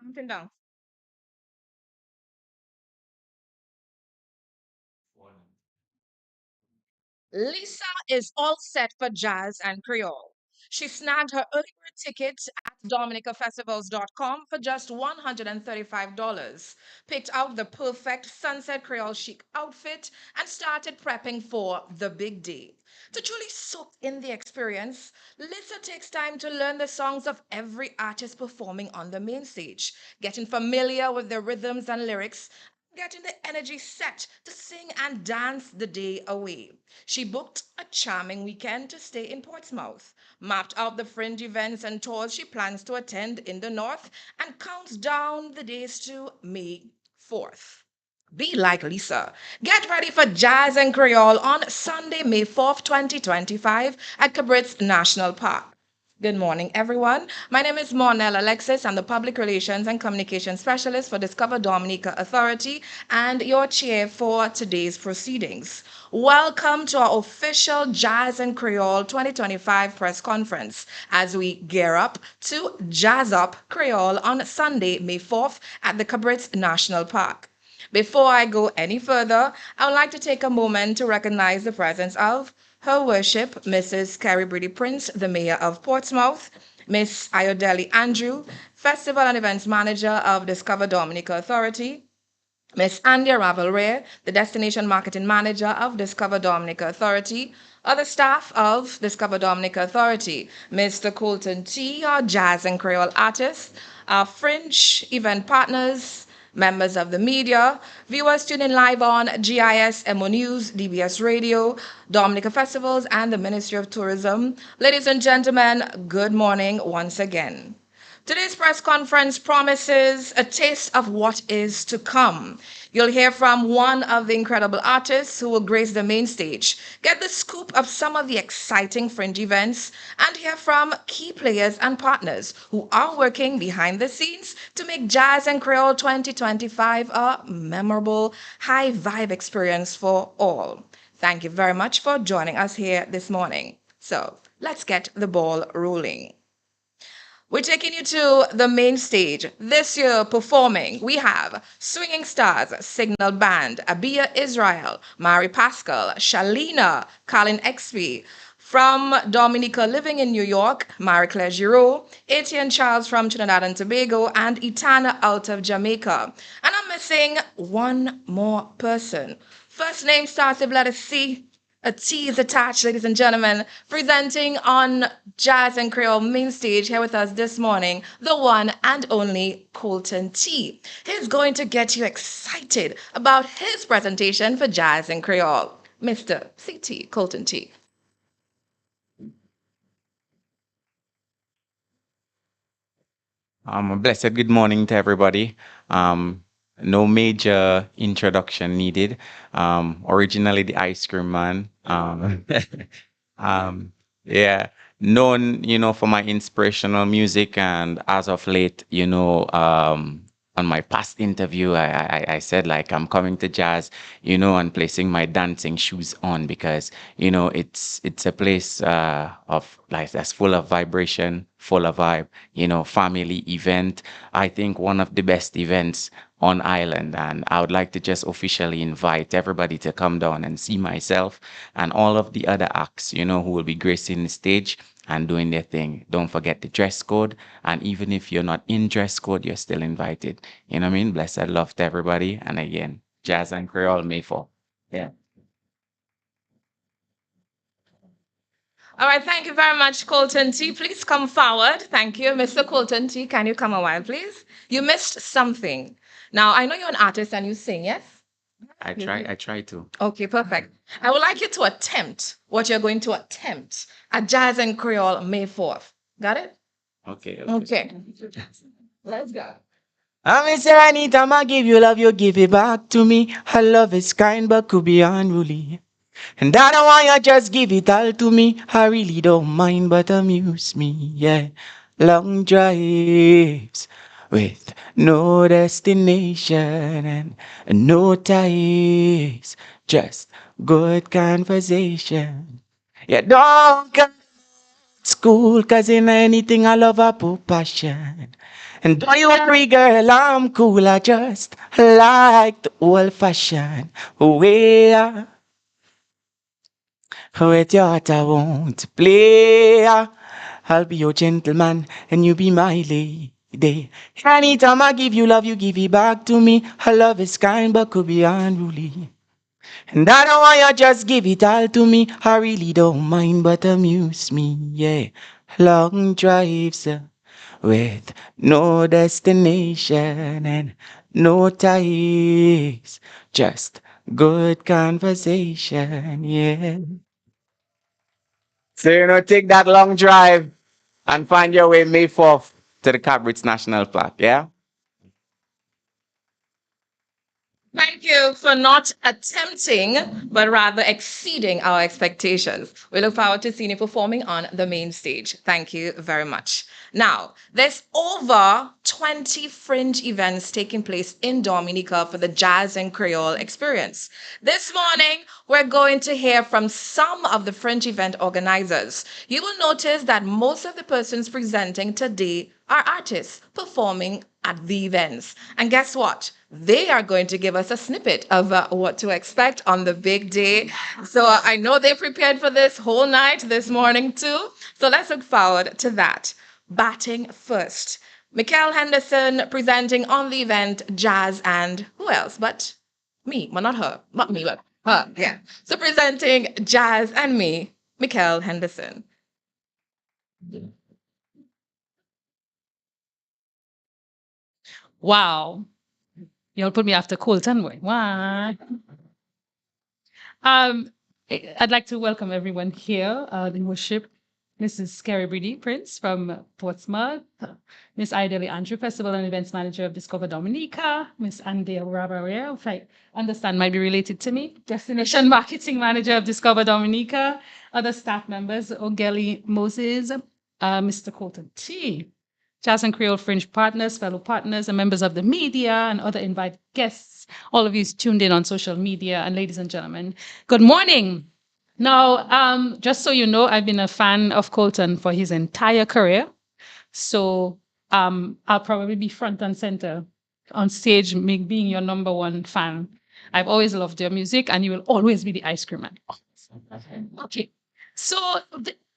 Counting down. Lisa is all set for jazz and Creole. She snagged her early bird tickets at dominicafestivals.com for just $135, picked out the perfect sunset Creole chic outfit, and started prepping for the big day. To truly soak in the experience, Lisa takes time to learn the songs of every artist performing on the main stage, getting familiar with the rhythms and lyrics, getting the energy set to sing and dance the day away. She booked a charming weekend to stay in Portsmouth, mapped out the fringe events and tours she plans to attend in the north, and counts down the days to May 4th. Be like Lisa. Get ready for Jazz and Creole on Sunday, May 4th, 2025 at Cabrit's National Park. Good morning, everyone. My name is Mornell Alexis. I'm the Public Relations and Communication Specialist for Discover Dominica Authority and your chair for today's proceedings. Welcome to our official Jazz and Creole 2025 press conference as we gear up to Jazz Up Creole on Sunday, May 4th at the Cabrit's National Park. Before I go any further, I would like to take a moment to recognize the presence of Her Worship, Mrs. Carrie Brady Prince, the Mayor of Portsmouth, Miss Ayodele Andrew, Festival and Events Manager of Discover Dominica Authority, Miss Andia Ravelray, the Destination Marketing Manager of Discover Dominica Authority, other staff of Discover Dominica Authority, Mr. Colton T, our jazz and Creole artist, our fringe event partners, members of the media, viewers tuning live on GIS, MO News, DBS Radio, Dominica Festivals, and the Ministry of Tourism. Ladies and gentlemen, good morning once again. Today's press conference promises a taste of what is to come. You'll hear from one of the incredible artists who will grace the main stage, get the scoop of some of the exciting fringe events, and hear from key players and partners who are working behind the scenes to make Jazz and Creole 2025 a memorable, high vibe experience for all. Thank you very much for joining us here this morning. So let's get the ball rolling. We're taking you to the main stage. This year performing, we have Swinging Stars, Signal Band, Abia Israel, Mari Pascal, Shalina, Colin XP. From Dominica living in New York, Marie Claire Giraud, Etienne Charles from Trinidad and Tobago, and Itana out of Jamaica. And I'm missing one more person. First name starts with letter C. A T is attached, ladies and gentlemen, presenting on Jazz and Creole main stage here with us this morning, the one and only Colton T. He's going to get you excited about his presentation for Jazz and Creole. Mr. CT Colton T. A blessed good morning to everybody. No major introduction needed. Originally the ice cream man. Um, yeah, known, for my inspirational music, and as of late, on my past interview, I said like I'm coming to jazz, and placing my dancing shoes on because it's a place of like that's full of vibration, full of vibe, family event. I think one of the best events on island, and I would like to just officially invite everybody to come down and see myself and all of the other acts, who will be gracing the stage and doing their thing. Don't forget the dress code. And even if you're not in dress code, you're still invited. You know what I mean? Blessed love to everybody. And again, Jazz and Creole May 4. Yeah. All right, thank you very much, Colton T. Please come forward. Thank you. Mr. Colton T, can you come a while, please? You missed something. Now, I know you're an artist and you sing, yes? I try to. Okay, perfect. I would like you to attempt what you're going to attempt at Jazz and Creole May 4th. Got it? Okay. Okay. Let's go. I may say anytime I give you love, you give it back to me. Her love is kind but could be unruly. And I don't want you just give it all to me. I really don't mind but amuse me, yeah. Long drives with no destination and no ties. Just good conversation. Yeah, don't come school, cause in anything I love I put passion. And don't you worry, girl, I'm cool. I just like the old fashioned way. With your heart I won't play. I'll be your gentleman and you be my lady. Anytime I give you love, you give it back to me. Her love is kind but could be unruly. And I don't want you just give it all to me. I really don't mind but amuse me, yeah. Long drives with no destination and no ties. Just good conversation, yeah. So you know, take that long drive and find your way May 4th to the Cabritz National Park, yeah? Thank you for not attempting, but rather exceeding our expectations. We look forward to seeing you performing on the main stage. Thank you very much. Now, there's over 20 fringe events taking place in Dominica for the Jazz and Creole experience. This morning, we're going to hear from some of the fringe event organizers. You will notice that most of the persons presenting today are artists performing at the events. And guess what? They are going to give us a snippet of what to expect on the big day. So I know they prepared for this whole night this morning too. So let's look forward to that. Batting first. Mikhail Henderson presenting on the event Jazz and who else but me? Well, not her, not me, but her. Yeah. So presenting Jazz and me, Mikhail Henderson. Wow. You'll put me after Colton boy. Wow. I'd like to welcome everyone here, the worship. Mrs. Carrie Brady Prince from Portsmouth, Miss Ideli Andrew, Festival and Events Manager of Discover Dominica, Miss Andrea Rabaria, if I understand might be related to me, Destination Marketing Manager of Discover Dominica, other staff members, Ogeli Moses, Mr. Colton T. Jazz and Creole Fringe partners, fellow partners, and members of the media and other invited guests, all of you tuned in on social media, and ladies and gentlemen, good morning. Now, just so you know, I've been a fan of Colton for his entire career. So I'll probably be front and center on stage, being your number one fan. I've always loved your music, and you will always be the ice cream man. Okay. So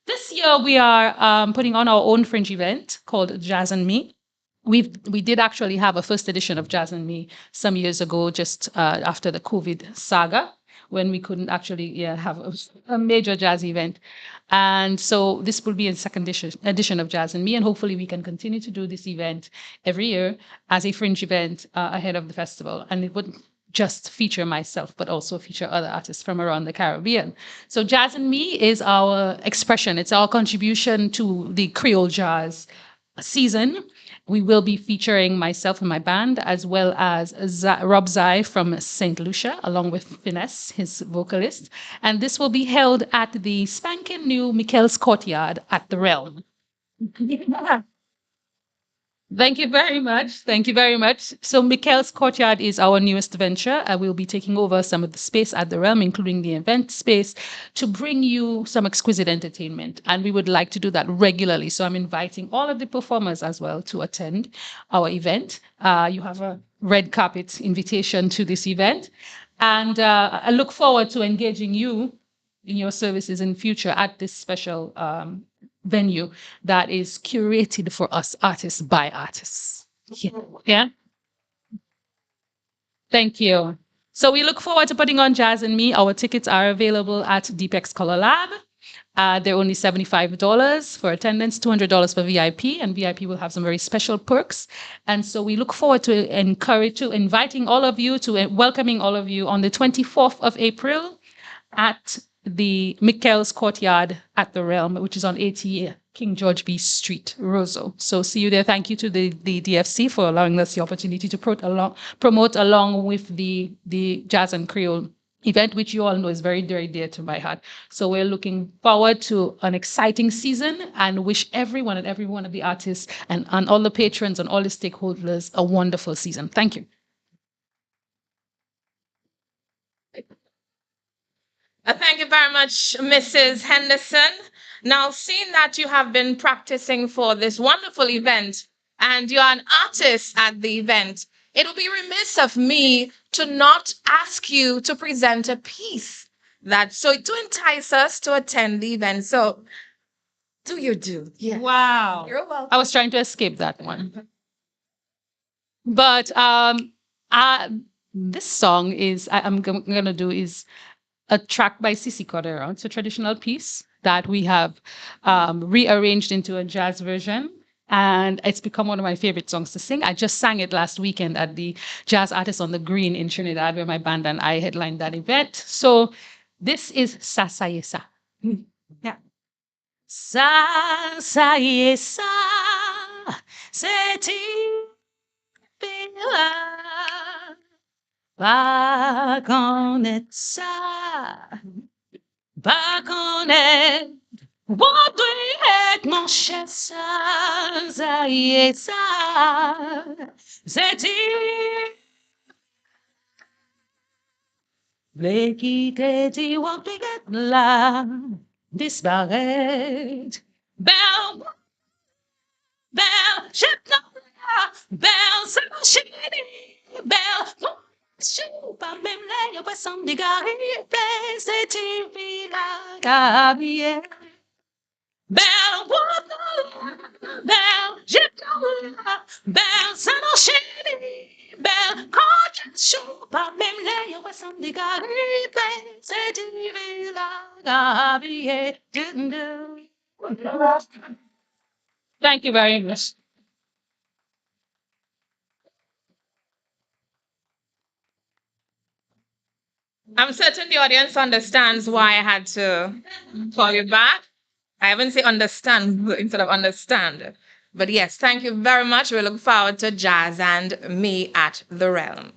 this year we are putting on our own fringe event called Jazz and Me. We did actually have a first edition of Jazz and Me some years ago, just after the COVID saga, when we couldn't actually have a major jazz event. And so this will be a second edition of Jazz and Me, and hopefully we can continue to do this event every year as a fringe event ahead of the festival. And it would just feature myself, but also feature other artists from around the Caribbean. So Jazz and Me is our expression. It's our contribution to the Creole jazz season. We will be featuring myself and my band, as well as Rob Zai from St. Lucia, along with Finesse, his vocalist. And this will be held at the spanking new Michael's Courtyard at the Realm. Thank you very much. Thank you very much. So Michael's Courtyard is our newest venture. We'll be taking over some of the space at the Realm, including the event space, to bring you some exquisite entertainment. And we would like to do that regularly. So I'm inviting all of the performers as well to attend our event. You have a red carpet invitation to this event. And I look forward to engaging you in your services in future at this special venue that is curated for us artists by artists. Yeah. Thank you. So we look forward to putting on Jazz and Me. Our tickets are available at Deepex Color Lab. They're only $75 for attendance, $200 for VIP, and VIP will have some very special perks. And so we look forward to inviting all of you, to welcoming all of you on the 24th of April at the Michael's Courtyard at the Realm, which is on 80 King George B. Street, Roseau. So see you there. Thank you to the DFC for allowing us the opportunity to promote along with the Jazz and Creole event, which you all know is very, very dear to my heart. So we're looking forward to an exciting season and wish everyone and every one of the artists and all the patrons and all the stakeholders a wonderful season. Thank you. Thank you very much, Mrs. Henderson. Now, seeing that you have been practicing for this wonderful event and you're an artist at the event, it would be remiss of me to not ask you to present a piece that so to entice us to attend the event. So, do your do. Yeah. Wow. You're welcome. I was trying to escape that one. But this song is I'm gonna do is a track by Sissy Cordero. It's a traditional piece that we have rearranged into a jazz version. And it's become one of my favorite songs to sing. I just sang it last weekend at the Jazz Artists on the Green in Trinidad, where my band and I headlined that event. So this is Sasayesa. Yeah. Sasayesa, seti pila, bagonetsa. Baconet, what we had mon cher ça y est ça, c'est il qui te dit what we get là, disparaît. Belle, belle, je t'en belle, c'est ma chérie, belle, pas même là, y'a pas sans dégager, c'est une vie là, Belle, belle, j'ai belle, ça n'enchaîne, belle, quand je suis pas même là, y'a pas sans dégager, c'est une vie là, Thank you very much. I'm certain the audience understands why I had to call you back. I haven't said understand instead of understand. But yes, thank you very much. We look forward to Jazz and me at the Realm.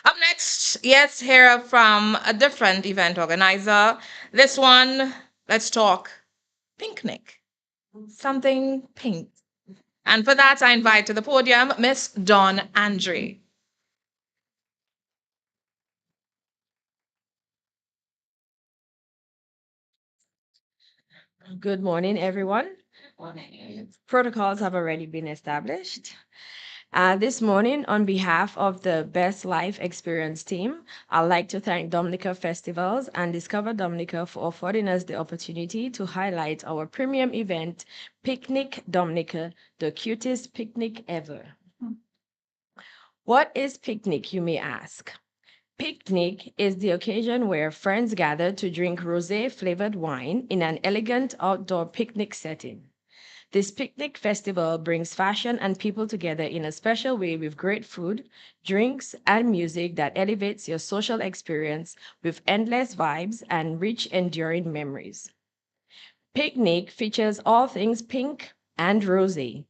Up next, yes, hear from a different event organizer. This one, let's talk picnic. Something pink. And for that, I invite to the podium Miss Dawn Andre. Good morning, everyone. Protocols have already been established. This morning, on behalf of the Best Life Experience team, I'd like to thank Dominica Festivals and Discover Dominica for affording us the opportunity to highlight our premium event, Picnic Dominica, the cutest picnic ever. What is picnic, you may ask? Picnic is the occasion where friends gather to drink rosé flavored wine in an elegant outdoor picnic setting. This picnic festival brings fashion and people together in a special way with great food, drinks, and music that elevates your social experience with endless vibes and rich, enduring memories. Picnic features all things pink and rosé.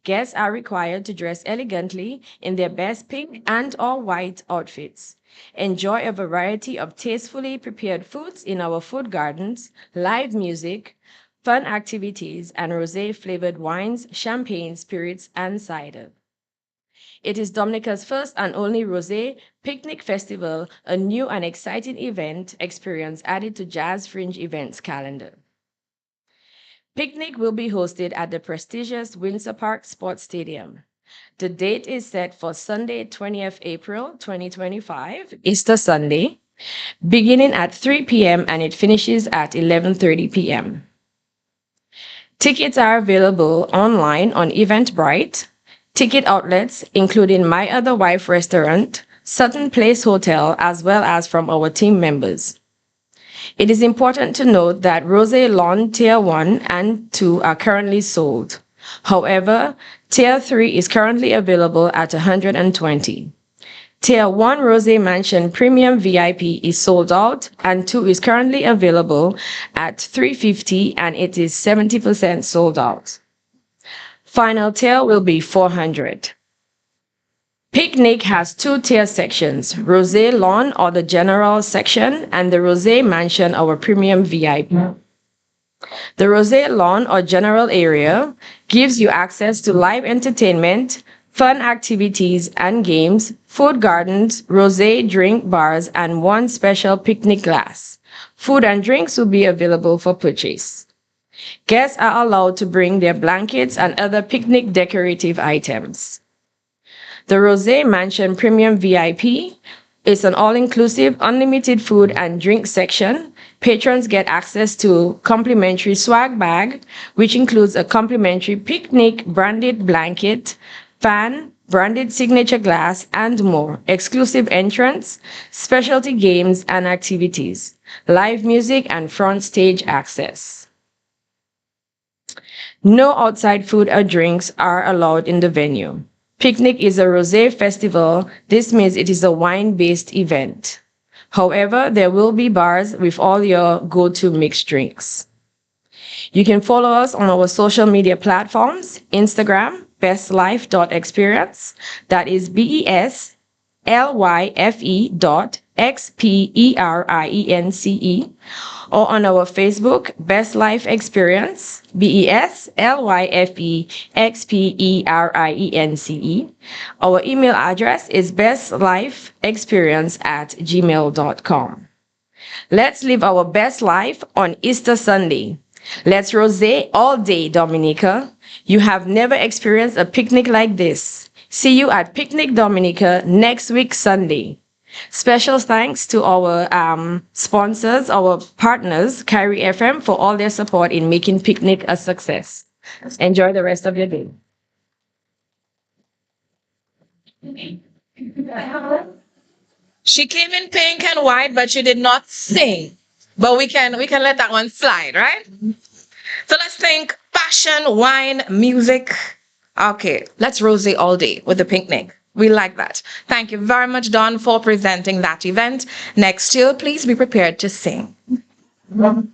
Guests are required to dress elegantly in their best pink and or white outfits. Enjoy a variety of tastefully prepared foods in our food gardens, live music, fun activities, and rosé flavored wines, champagne, spirits, and cider. It is Dominica's first and only rosé picnic festival, a new and exciting event experience added to Jazz Fringe events calendar. Picnic will be hosted at the prestigious Windsor Park Sports Stadium. The date is set for Sunday, 20th April 2025, Easter Sunday, beginning at 3 p.m. and it finishes at 11:30 p.m. Tickets are available online on Eventbrite, ticket outlets, including My Other Wife Restaurant, Sutton Place Hotel, as well as from our team members. It is important to note that Rosé Lawn Tier 1 and 2 are currently sold. However, Tier 3 is currently available at 120. Tier 1 Rosé Mansion Premium VIP is sold out and 2 is currently available at 350 and it is 70% sold out. Final tier will be 400. Picnic has 2 tier sections, Rosé Lawn or the general section and the Rosé Mansion, our premium VIP. The Rosé Lawn or general area gives you access to live entertainment, fun activities and games, food gardens, rosé drink bars, and one special picnic glass. Food and drinks will be available for purchase. Guests are allowed to bring their blankets and other picnic decorative items. The Rosé Mansion Premium VIP is an all-inclusive, unlimited food and drink section. Patrons get access to complimentary swag bag, which includes a complimentary picnic branded blanket, fan, branded signature glass, and more. Exclusive entrance, specialty games and activities, live music, and front stage access. No outside food or drinks are allowed in the venue. Picnic is a rosé festival. This means it is a wine-based event. However, there will be bars with all your go-to mixed drinks. You can follow us on our social media platforms, Instagram, bestlife.experience, that is BESLYFE.XPERIENCE, or on our Facebook, Best Life Experience, BESLYFEXPERIENCE. Our email address is bestlifeexperience@gmail.com. Let's live our best life on Easter Sunday. Let's rosé all day, Dominica. You have never experienced a picnic like this. See you at Picnic Dominica next week, Sunday. Special thanks to our sponsors, our partners, Kyrie FM, for all their support in making Picnic a success. Enjoy the rest of your day. She came in pink and white, but she did not sing. But we can let that one slide, right? So let's think passion, wine, music. Okay, let's rosé all day with the picnic. We like that. Thank you very much, Don, for presenting that event. Next year, please be prepared to sing. Up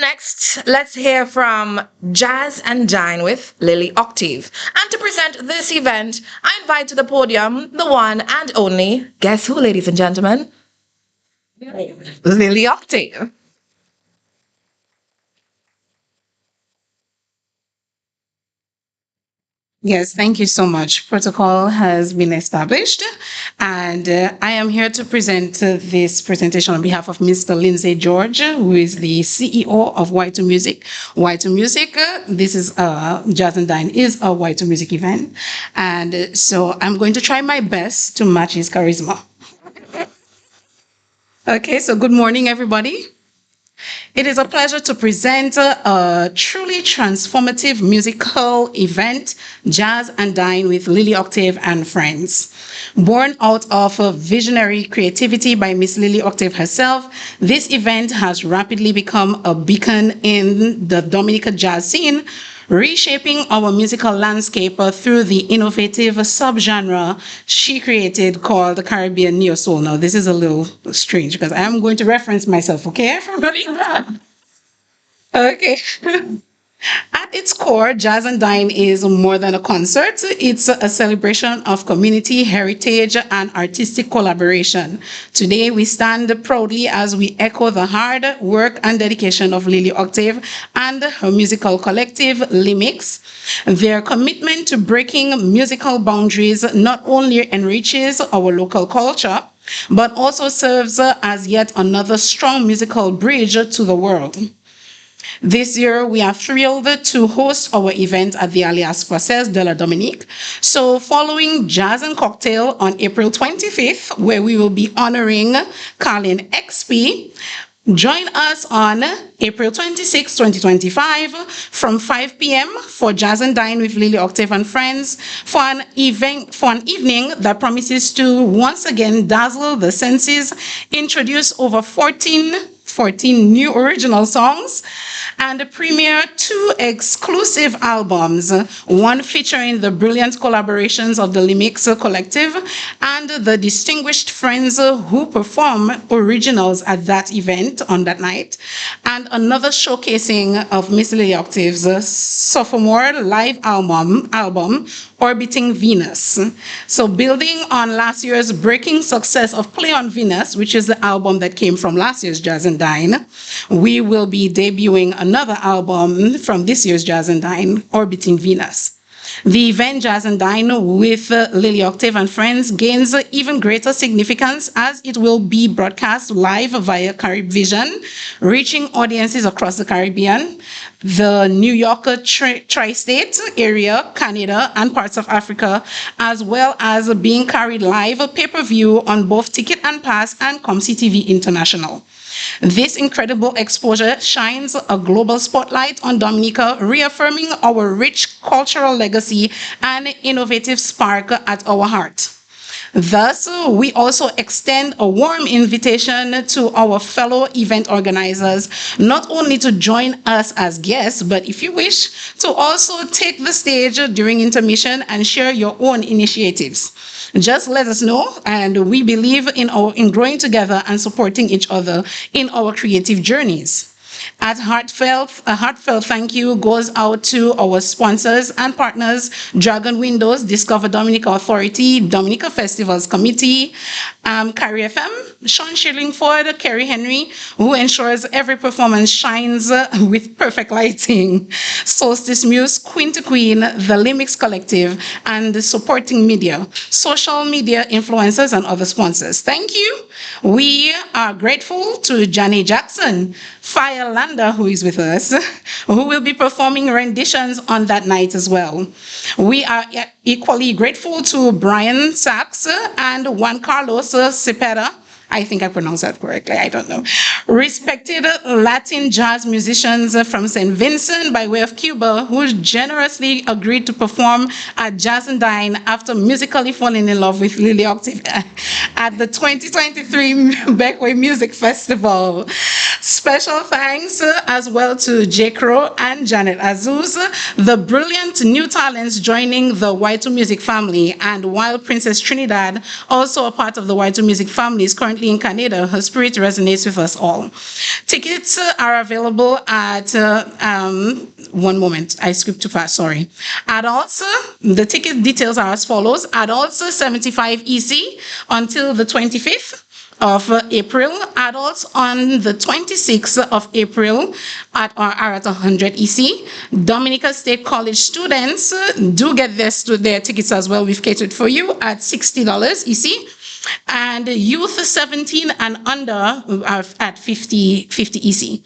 next, let's hear from Jazz and Dine with Lily Octave. And to present this event, I invite to the podium the one and only, guess who, ladies and gentlemen? Lily Octave. Yes, thank you so much. Protocol has been established, and I am here to present this presentation on behalf of Mr. Lindsay George, who is the CEO of Y2 Music. Y2 Music, this is Jazz and Dine is a Y2 Music event, and so I'm going to try my best to match his charisma. Okay, so good morning, everybody. It is a pleasure to present a truly transformative musical event, Jazz and Dine with Lily Octave and Friends. Born out of visionary creativity by Miss Lily Octave herself, this event has rapidly become a beacon in the Dominica jazz scene, reshaping our musical landscape through the innovative subgenre she created called the Caribbean Neo Soul. Now, this is a little strange because I am going to reference myself, okay, everybody? Okay. At its core, Jazz and Dine is more than a concert. It's a celebration of community, heritage, and artistic collaboration. Today, we stand proudly as we echo the hard work and dedication of Lily Octave and her musical collective, Limix. Their commitment to breaking musical boundaries not only enriches our local culture, but also serves as yet another strong musical bridge to the world. This year, we are thrilled to host our event at the Alias Frances de la Dominique. So following Jazz and Cocktail on April 25th, where we will be honoring Carlin XP, join us on April 26, 2025 from 5 p.m. for Jazz and Dine with Lily Octave and Friends for an evening that promises to once again dazzle the senses, introduce over 14 new original songs, and premiere 2 exclusive albums, one featuring the brilliant collaborations of the Limix Collective and the distinguished friends who perform originals at that event on that night, and another showcasing of Miss Lily Octave's sophomore live album, Orbiting Venus. So building on last year's breaking success of Play on Venus, which is the album that came from last year's Jazz and Dine, we will be debuting another album from this year's Jazz and Dine, Orbiting Venus. The event Jazz and Dine with Lily Octave and friends gains even greater significance as it will be broadcast live via Caribvision, reaching audiences across the Caribbean, the New York tri-state area, Canada, and parts of Africa, as well as being carried live pay-per-view on both Ticket and Pass and ComC TV International. This incredible exposure shines a global spotlight on Dominica, reaffirming our rich cultural legacy and innovative spark at our heart. Thus, we also extend a warm invitation to our fellow event organizers, not only to join us as guests, but if you wish, to also take the stage during intermission and share your own initiatives. Just let us know, and we believe in growing together and supporting each other in our creative journeys. A heartfelt thank you goes out to our sponsors and partners, Dragon Windows, Discover Dominica Authority, Dominica Festivals Committee, Carrie FM, Sean Shillingford, Kerry Henry, who ensures every performance shines with perfect lighting, Solstice Muse, Queen to Queen, the Limix Collective, and the supporting media, social media influencers, and other sponsors. Thank you. We are grateful to Johnny Jackson, Fire Landa, who is with us, who will be performing renditions on that night as well. We are equally grateful to Brian Sachs and Juan Carlos Cepeda. I think I pronounced that correctly, I don't know. Respected Latin jazz musicians from St. Vincent by way of Cuba, who generously agreed to perform at Jazz and Dine after musically falling in love with Lily Octave at the 2023 Beckway Music Festival. Special thanks as well to J. Crow and Janet Azuz, the brilliant new talents joining the Y2 Music family. And while Princess Trinidad, also a part of the Y2 Music family, is currently in Canada, her spirit resonates with us all. Tickets are available at, one moment, I skipped too fast, sorry. Adults, the ticket details are as follows. Adults, 75 EC until the 25th of April. Adults on the 26th of April are at 100 EC. Dominica State College students do get their tickets as well. We've catered for you at $60 EC. And youth 17 and under are at 50 EC.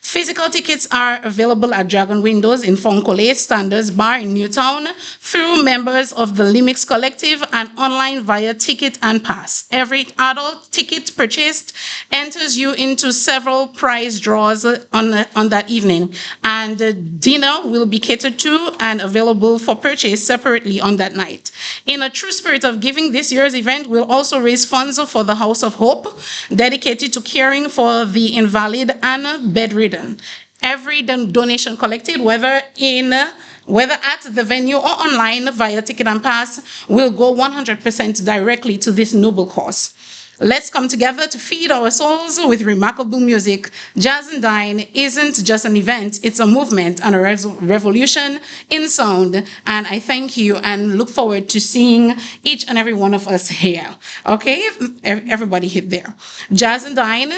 Physical tickets are available at Dragon Windows in Foncole Standards Bar in Newtown through members of the Limix Collective and online via Ticket and Pass. Every adult ticket purchased enters you into several prize draws on that evening, and dinner will be catered to and available for purchase separately on that night. In a true spirit of giving, this year's event will also raise funds for the House of Hope, dedicated to caring for the invalid and bedridden. Every donation collected, whether at the venue or online via Ticket and Pass, will go 100% directly to this noble cause. Let's come together to feed our souls with remarkable music. Jazz and Dine isn't just an event, it's a movement and a revolution in sound. And I thank you and look forward to seeing each and every one of us here. Okay, everybody hit there. Jazz and Dine,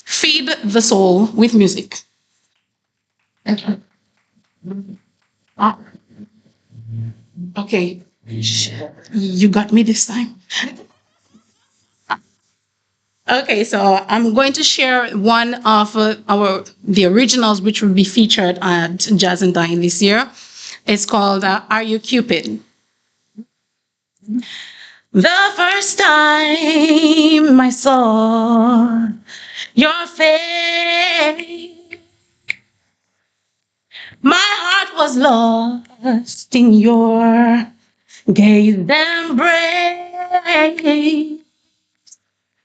feed the soul with music. Okay, you got me this time. Okay, so I'm going to share one of the originals which will be featured at Jazz and Dine this year. It's called Are You Cupid? The first time I saw your face, my heart was lost in your gaze embrace.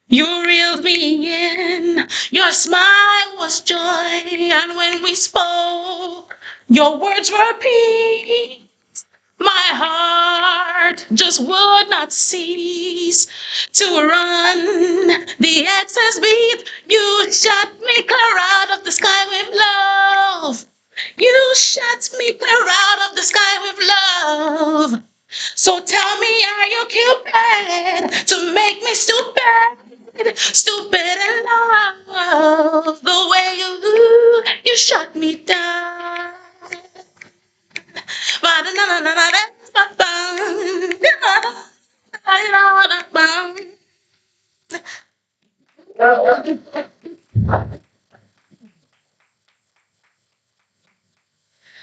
You reeled me in, your smile was joy, and when we spoke, your words were peace. My heart just would not cease to run the excess beat. You shot me clear out of the sky with love. You shot me clear out of the sky with love. So tell me, are you Cupid to make me stupid? Stupid in love, the way you shut me down.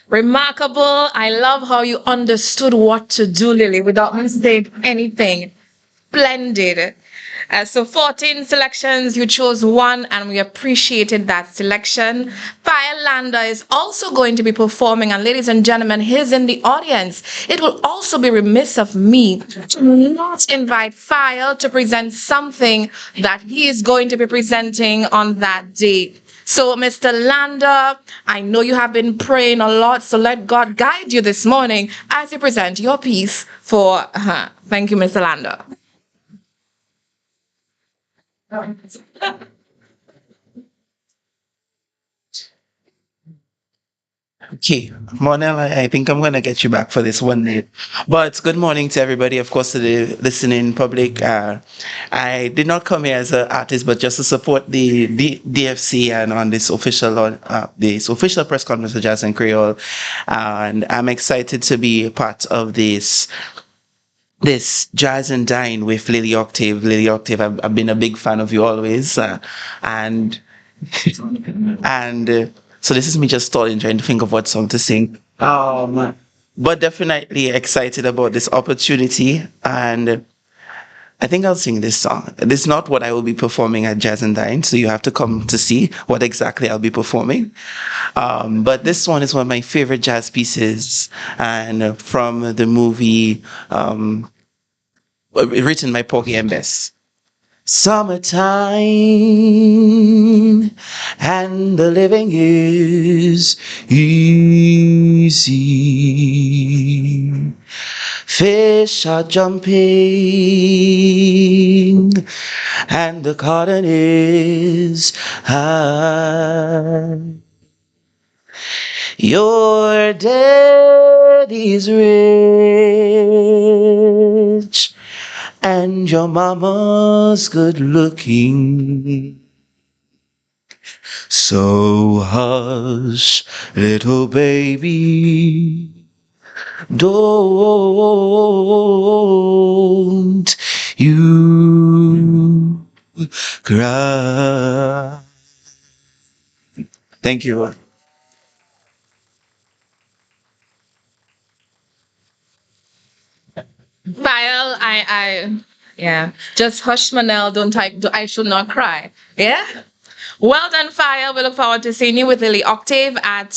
Remarkable. I love how you understood what to do, Lily, without me saying anything. Splendid. So 14 selections, you chose one, and we appreciated that selection. Firelander is also going to be performing, and ladies and gentlemen, he's in the audience. It will also be remiss of me to not invite Fire to present something that he is going to be presenting on that day. So, Mr. Lander, I know you have been praying a lot, so let God guide you this morning as you present your piece for. Thank you, Mr. Lander. Okay, Monel, I think I'm gonna get you back for this one day. But good morning to everybody, of course, to the listening public. I did not come here as an artist, but just to support the DFC and on this official press conference of Jazz and Creole, and I'm excited to be a part of this Jazz and Dine with Lily Octave. Lily Octave, I've been a big fan of you always, and and so this is me just stalling, trying to think of what song to sing. But definitely excited about this opportunity, and I think I'll sing this song. This is not what I will be performing at Jazz and Dine, so you have to come to see what exactly I'll be performing. But this one is one of my favorite jazz pieces, and from the movie written by Porgy and Bess. Summertime and the living is easy. Fish are jumping and the cotton is high. Your daddy's rich and your mama's good looking. So hush, little baby, don't you cry. Thank you. File, yeah. Just hush, Manel. Don't I should not cry. Yeah. Well done, Fire. We look forward to seeing you with Lily Octave at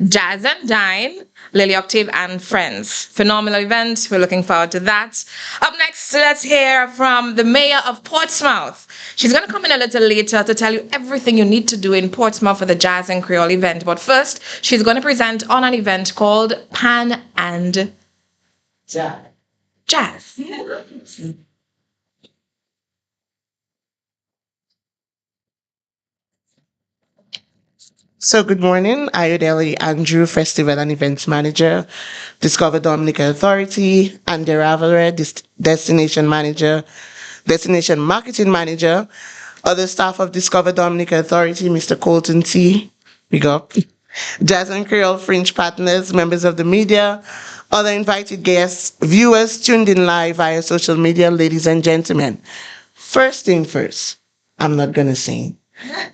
Jazz and Dine. Lily Octave and Friends. Phenomenal event. We're looking forward to that. Up next, let's hear from the mayor of Portsmouth. She's going to come in a little later to tell you everything you need to do in Portsmouth for the Jazz and Creole event. But first, she's going to present on an event called Pan and Jazz. So good morning, Ayodele Andrew, Festival and Events Manager, Discover Dominica Authority, and Deravere, Destination Manager, Destination Marketing Manager, other staff of Discover Dominica Authority, Mr. Colton T. Big up. Jazz and Creole Fringe partners, members of the media, other invited guests, viewers tuned in live via social media, ladies and gentlemen. First thing first, I'm not gonna sing,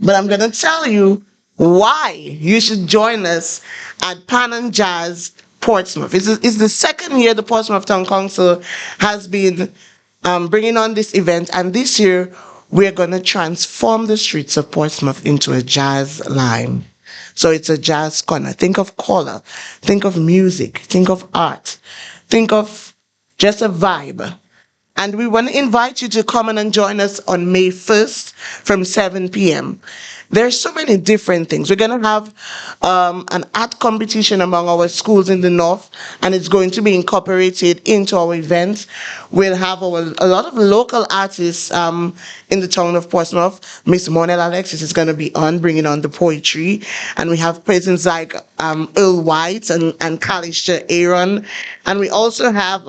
but I'm gonna tell you why you should join us at Pan and Jazz Portsmouth. It's the second year the Portsmouth Town Council has been bringing on this event, and this year we're going to transform the streets of Portsmouth into a jazz line. So it's a jazz corner. Think of color, think of music, think of art, think of just a vibe. And we want to invite you to come and join us on May 1st from 7 p.m. There's so many different things. We're going to have an art competition among our schools in the north, and it's going to be incorporated into our events. We'll have a lot of local artists in the town of Portsmouth. Miss Monel Alexis is going to be bringing on the poetry, and we have presents like Earl White and Kalisha Aaron, and we also have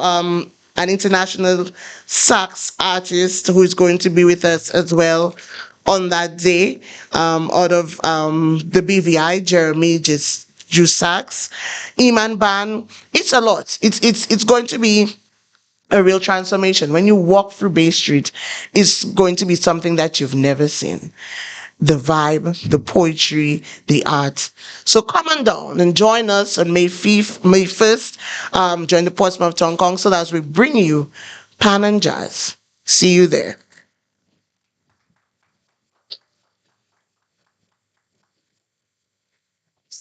an international sax artist who is going to be with us as well on that day, out of the BVI, Jeremy Jusax, Iman Ban. It's a lot. It's going to be a real transformation. When you walk through Bay Street, it's going to be something that you've never seen. The vibe, the poetry, the art. So come on down and join us on May 1st, join the Portsmouth Town Council as we bring you Pan and Jazz. See you there.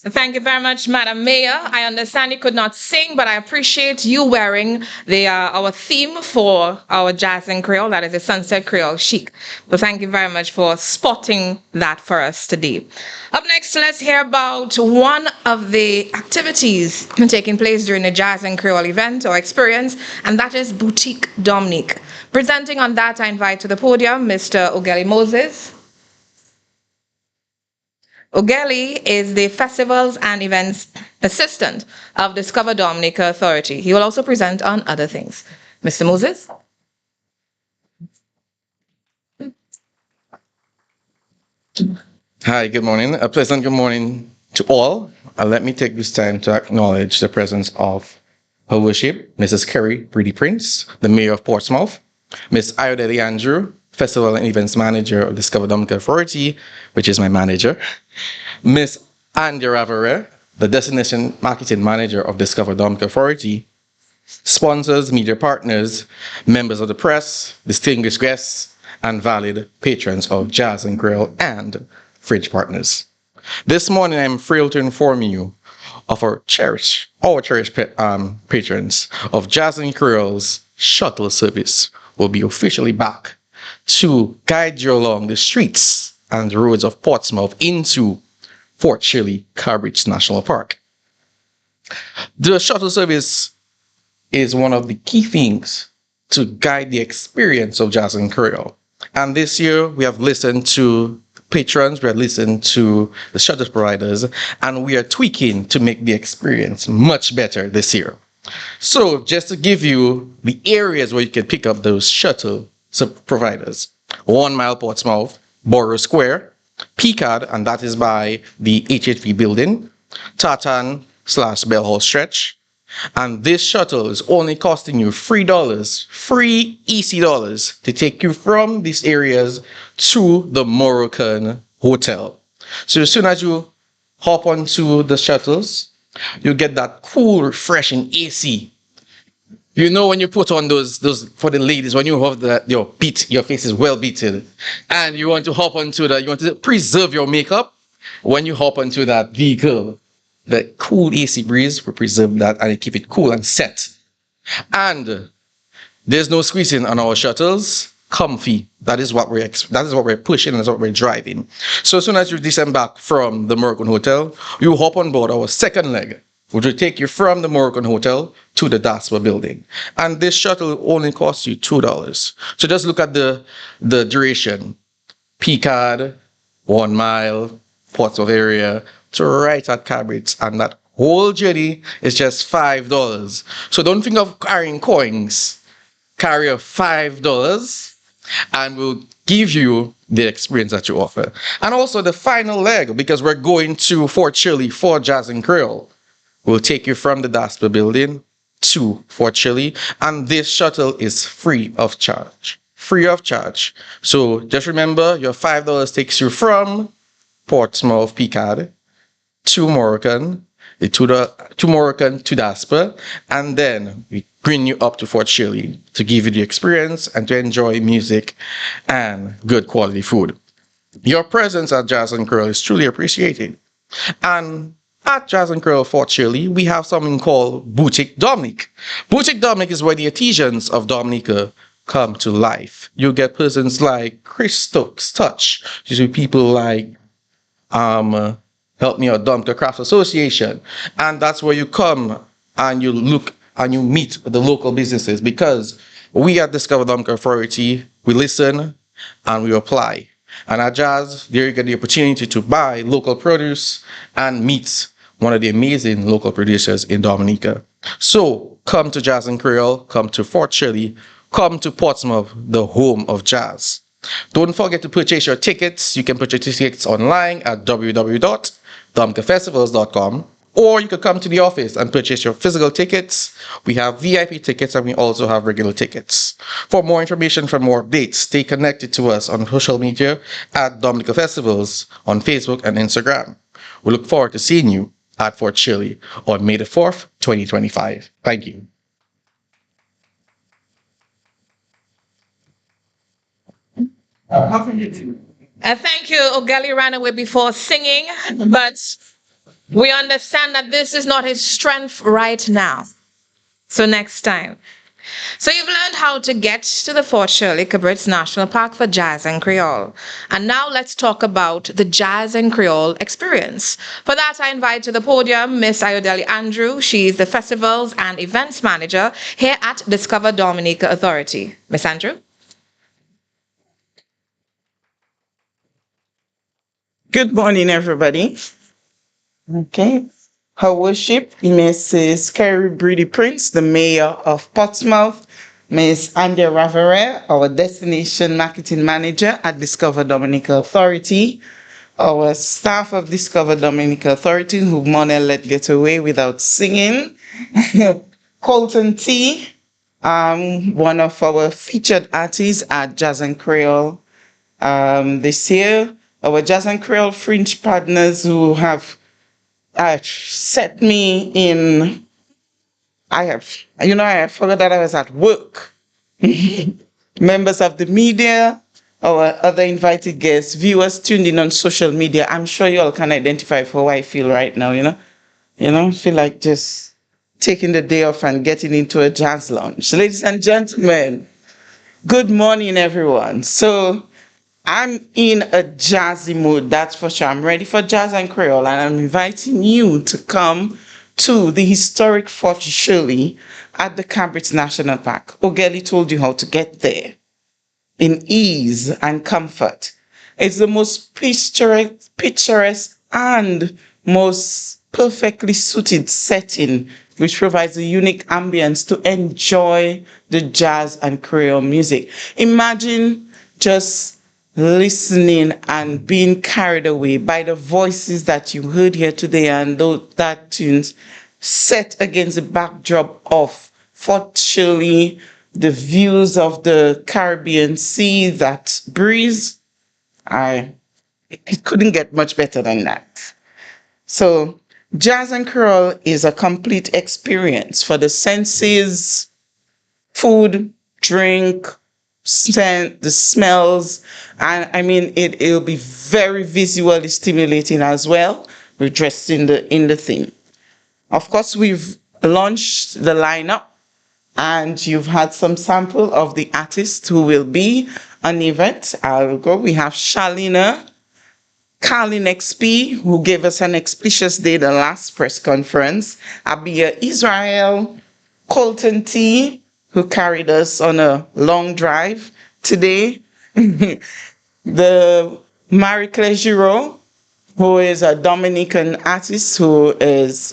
Thank you very much, Madam Mayor. I understand you could not sing, but I appreciate you wearing the our theme for our Jazz and Creole, that is the Sunset Creole Chic. So thank you very much for spotting that for us today. Up next, let's hear about one of the activities taking place during the Jazz and Creole event or experience, and that is Boutique Dominique. Presenting on that, I invite to the podium Mr. Ogeli Moses. Ogeli is the Festivals and Events Assistant of Discover Dominica Authority. He will also present on other things. Mr. Moses? Hi, good morning. A pleasant good morning to all. Let me take this time to acknowledge the presence of Her Worship, Mrs. Kerry Brady Prince, the Mayor of Portsmouth, Miss Ayodele Andrew, Festival and Events Manager of Discover Dominica Authority, which is my manager, Miss Andy Ravere, the Destination Marketing Manager of Discover Dominica Authority, sponsors, media partners, members of the press, distinguished guests, and valid patrons of Jazz and Creole and Fridge Partners. This morning, I'm thrilled to inform you of our cherished patrons of Jazz and Creole's shuttle service will be officially back to guide you along the streets and the roads of Portsmouth into Fort Shirley Carbridge National Park. The shuttle service is one of the key things to guide the experience of Jazz and Creole. And this year, we have listened to patrons, we have listened to the shuttle providers, and we are tweaking to make the experience much better this year. So just to give you the areas where you can pick up those shuttle providers: 1 Mile Portsmouth, Borough Square, Picard, and that is by the HHV building, Tartan/Bell House stretch. And this shuttle is only costing you $3, free EC dollars, to take you from these areas to the Moroccan Hotel. So as soon as you hop onto the shuttles, you get that cool, refreshing AC. You know, when you put on those for the ladies, when you have your face is well beaten, and you want to hop onto that, you want to preserve your makeup. When you hop onto that vehicle, the cool AC breeze will preserve that and keep it cool and set. And there's no squeezing on our shuttles. Comfy. That is what we're pushing, and that's what we're driving. So as soon as you disembark from the Moroccan Hotel, you hop on board our second leg, which will take you from the Moroccan Hotel to the DASPA building. And this shuttle only costs you $2. So just look at the duration. Picard, 1 Mile, Portsmouth area, to right at Carbridge, and that whole journey is just $5. So don't think of carrying coins. Carry a $5 and we'll give you the experience that you offer. And also the final leg, because we're going to Fort Shirley for Jazz and Creole, will take you from the DASPA building to Fort Shirley, and this shuttle is free of charge. Free of charge. So just remember, your $5 takes you from Portsmouth Picard to Moroccan, to Moroccan to DASPA, and then we bring you up to Fort Shirley to give you the experience and to enjoy music and good quality food. Your presence at Jazz and Creole is truly appreciated. And at Jazz and Creole Fort Shirley, we have something called Boutique Dominique. Boutique Dominique is where the artisans of Dominica come to life. You get persons like Chris Stokes Touch. You see people like Help Me Out Dominica Craft Association. And that's where you come and you look and you meet the local businesses, because we at Discover Dominica Authority, we listen and we apply. And at Jazz, there you get the opportunity to buy local produce and meet one of the amazing local producers in Dominica. So come to Jazz and Creole, come to Fort Shirley, come to Portsmouth, the home of jazz. Don't forget to purchase your tickets. You can purchase tickets online at www.dominicafestivals.com, Or you could come to the office and purchase your physical tickets. We have VIP tickets and we also have regular tickets. For more information, for more updates, stay connected to us on social media at Dominica Festivals on Facebook and Instagram. We look forward to seeing you at Fort Shirley on May the 4th, 2025. Thank you. Thank you. Ogali ran away before singing, but we understand that this is not his strength right now. So next time. So you've learned how to get to the Fort Shirley Cabrits National Park for Jazz and Creole. And now let's talk about the Jazz and Creole experience. For that, I invite to the podium Miss Ayodele Andrew. She's the Festivals and Events Manager here at Discover Dominica Authority. Miss Andrew? Good morning, everybody. Okay. Her Worship, Mrs. Carrie Brady Prince, the Mayor of Portsmouth, Ms. Andy Ravere, our Destination Marketing Manager at Discover Dominica Authority, our staff of Discover Dominica Authority, who Mona let get away without singing, Colton T., one of our featured artists at Jazz and Creole this year, our Jazz and Creole Fringe partners who have set me in. I forgot that I was at work. Members of the media, our other invited guests, viewers tuned in on social media. I'm sure you all can identify for how I feel right now, I feel like just taking the day off and getting into a jazz lounge. Ladies and gentlemen, good morning, everyone. So I'm in a jazzy mood, that's for sure. I'm ready for Jazz and Creole, and I'm inviting you to come to the historic Fort Shirley at the Cabrits National Park. Ogeli told you how to get there in ease and comfort. It's the most picturesque and most perfectly suited setting, which provides a unique ambience to enjoy the jazz and Creole music. Imagine just listening and being carried away by the voices that you heard here today and that tunes set against the backdrop of Fort Shirley, the views of the Caribbean Sea, that breeze. It couldn't get much better than that. So Jazz and Creole is a complete experience for the senses: food, drink, scent, the smells, and I mean it'll be very visually stimulating as well. We're dressed in the theme. Of course, we've launched the lineup, and you've had some sample of the artists who will be on the event. I'll go. We have Shalina, Carlin XP, who gave us an auspicious day the last press conference, Abia Israel, Colton T., who carried us on a long drive today. The Marie-Claire Giraud, who is a Dominican artist who is,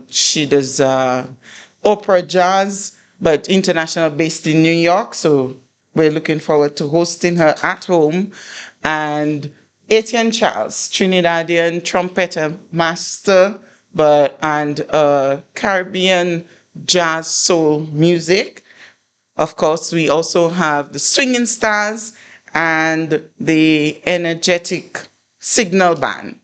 she does opera jazz, but international based in New York. So we're looking forward to hosting her at home. And Etienne Charles, Trinidadian trumpeter master, and Caribbean jazz soul music. Of course, we also have the Swinging Stars and the energetic Signal Band.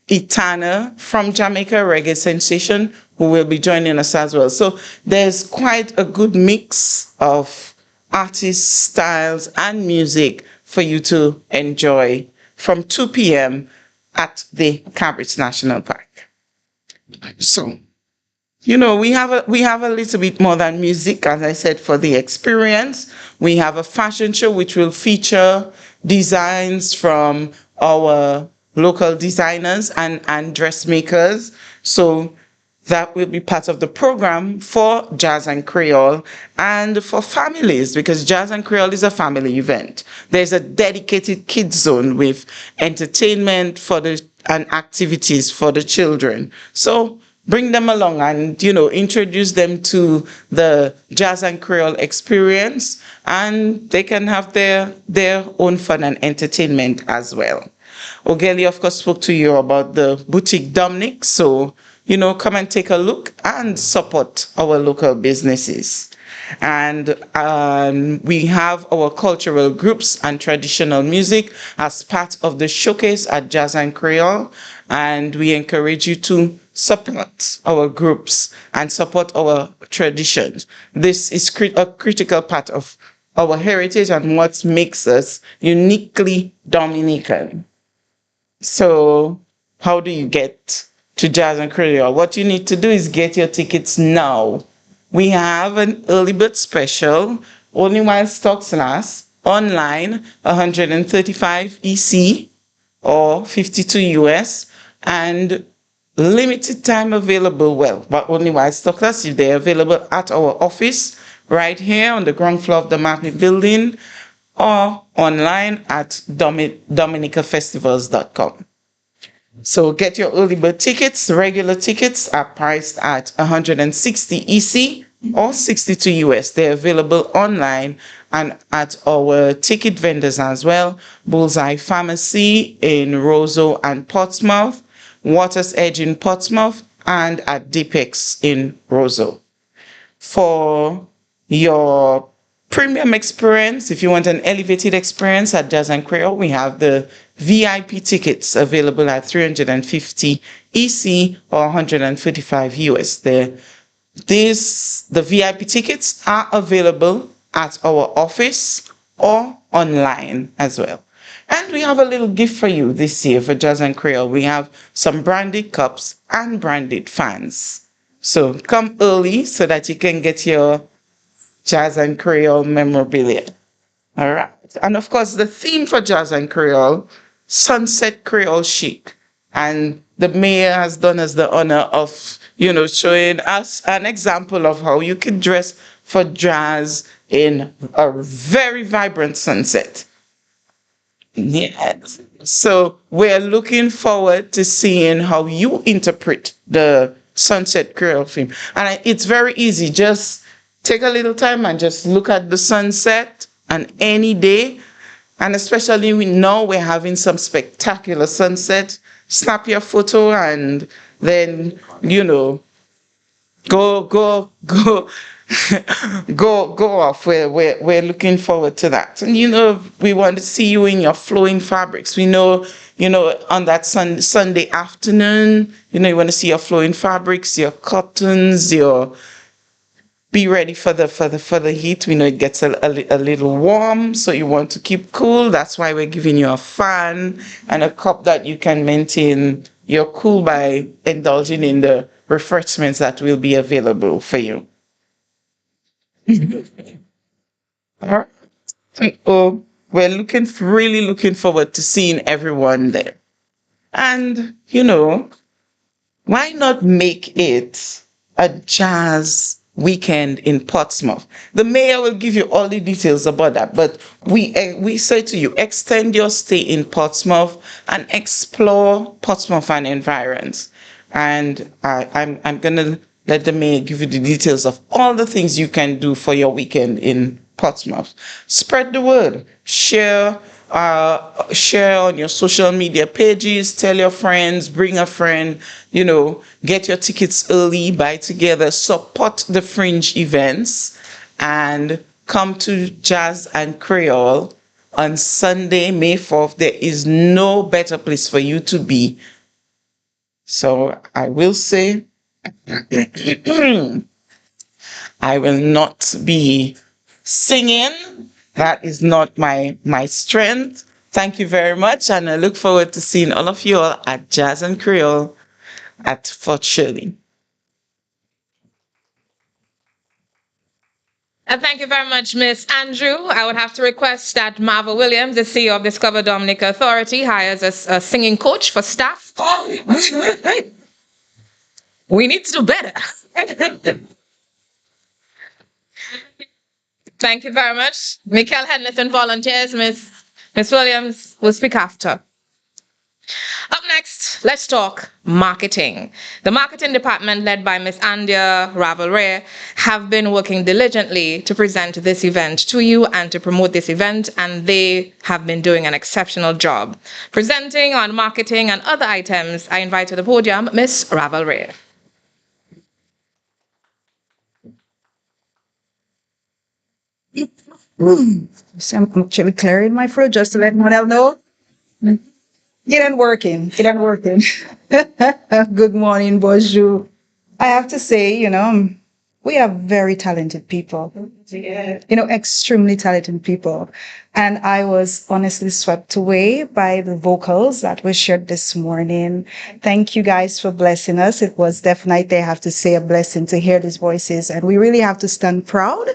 Itana from Jamaica, reggae sensation, who will be joining us as well. So there's quite a good mix of artists, styles, and music for you to enjoy from 2 p.m. at the Cabrits National Park. So, we have a little bit more than music, as I said, for the experience. We have a fashion show which will feature designs from our local designers and dressmakers. So that will be part of the program for Jazz and Creole and for families, because Jazz and Creole is a family event. There's a dedicated kids zone with entertainment and activities for the children. So bring them along and, introduce them to the Jazz and Creole experience, and they can have their own fun and entertainment as well. Ogeli, of course, spoke to you about the Boutique Dominic. So, come and take a look and support our local businesses. And we have our cultural groups and traditional music as part of the showcase at Jazz and Creole. And we encourage you to support our groups and support our traditions. This is a critical part of our heritage and what makes us uniquely Dominican. So how do you get to Jazz and Creole? What you need to do is get your tickets now. We have an early bird special, only while stocks last, online, 135 EC or 52 US, and limited time available, well, but only while stocks last. If they're available at our office right here on the ground floor of the Market Building or online at dominicafestivals.com. So get your early bird tickets. Regular tickets are priced at 160 EC or 62 US. They're available online and at our ticket vendors as well. Bullseye Pharmacy in Roseau and Portsmouth, Water's Edge in Portsmouth, and at Deepex in Roseau. For your premium experience, if you want an elevated experience at Jazz and Creole, we have the VIP tickets available at 350 EC or 135 US. The VIP tickets are available at our office or online as well. And we have a little gift for you this year for Jazz and Creole. We have some branded cups and branded fans. So come early so that you can get your Jazz and Creole memorabilia. All right. And of course, the theme for Jazz and Creole, Sunset Creole Chic. And the mayor has done us the honor of, showing us an example of how you can dress for jazz in a very vibrant sunset. Yes. So we're looking forward to seeing how you interpret the Sunset Creole theme. And it's very easy. Just take a little time and just look at the sunset on any day. And especially now we're having some spectacular sunset. Snap your photo and then, go off. We're looking forward to that. And we want to see you in your flowing fabrics. We know, on that Sunday afternoon, you want to see your flowing fabrics, your cottons, be ready for the heat. We know it gets a little warm, so you want to keep cool. That's why we're giving you a fan and a cup that you can maintain your cool by indulging in the refreshments that will be available for you. All right. So we're really looking forward to seeing everyone there. And, why not make it a jazz weekend in Portsmouth? The mayor will give you all the details about that, but we say to you, extend your stay in Portsmouth and explore Portsmouth and environs. And I'm gonna let the mayor give you the details of all the things you can do for your weekend in Portsmouth. Spread the word. Share on your social media pages. Tell your friends. Bring a friend. Get your tickets early. Buy together. Support the fringe events, and come to Jazz and Creole on Sunday, May 4th. There is no better place for you to be. So I will say, I will not be singing. That is not my strength. Thank you very much, and I look forward to seeing all of you all at Jazz and Creole at Fort Shirley. Thank you very much, Miss Andrew. I would have to request that Marva Williams, the CEO of Discover Dominica Authority, hires a singing coach for staff. We need to do better. Thank you very much. Michael Henderson volunteers. Miss Williams will speak after. Up next, let's talk marketing. The marketing department, led by Miss Andia Ravelray, have been working diligently to present this event to you and to promote this event, and they have been doing an exceptional job. Presenting on marketing and other items, I invite to the podium Miss Ravelray. So I'm actually clearing my throat just to let everyone else know. It ain't working. It ain't working. Good morning, bonjour. I have to say, we are very talented people. Extremely talented people. And I was honestly swept away by the vocals that were shared this morning. Thank you guys for blessing us. It was definitely, I have to say, a blessing to hear these voices. And we really have to stand proud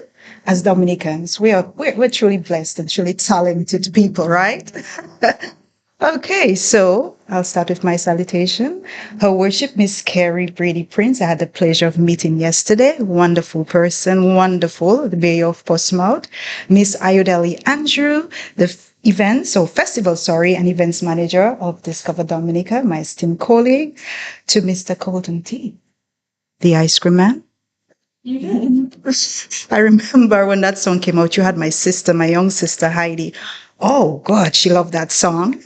as Dominicans. We're truly blessed and truly talented people, right? Okay, so I'll start with my salutation. Her Worship, Miss Carrie Brady Prince, I had the pleasure of meeting yesterday. Wonderful person, wonderful, the Mayor of Portsmouth. Miss Ayodele Andrew, the and events manager of Discover Dominica, my esteemed colleague. To Mr. Colton T, the ice cream man. I remember when that song came out, you had my sister, my young sister Heidi. Oh God, she loved that song.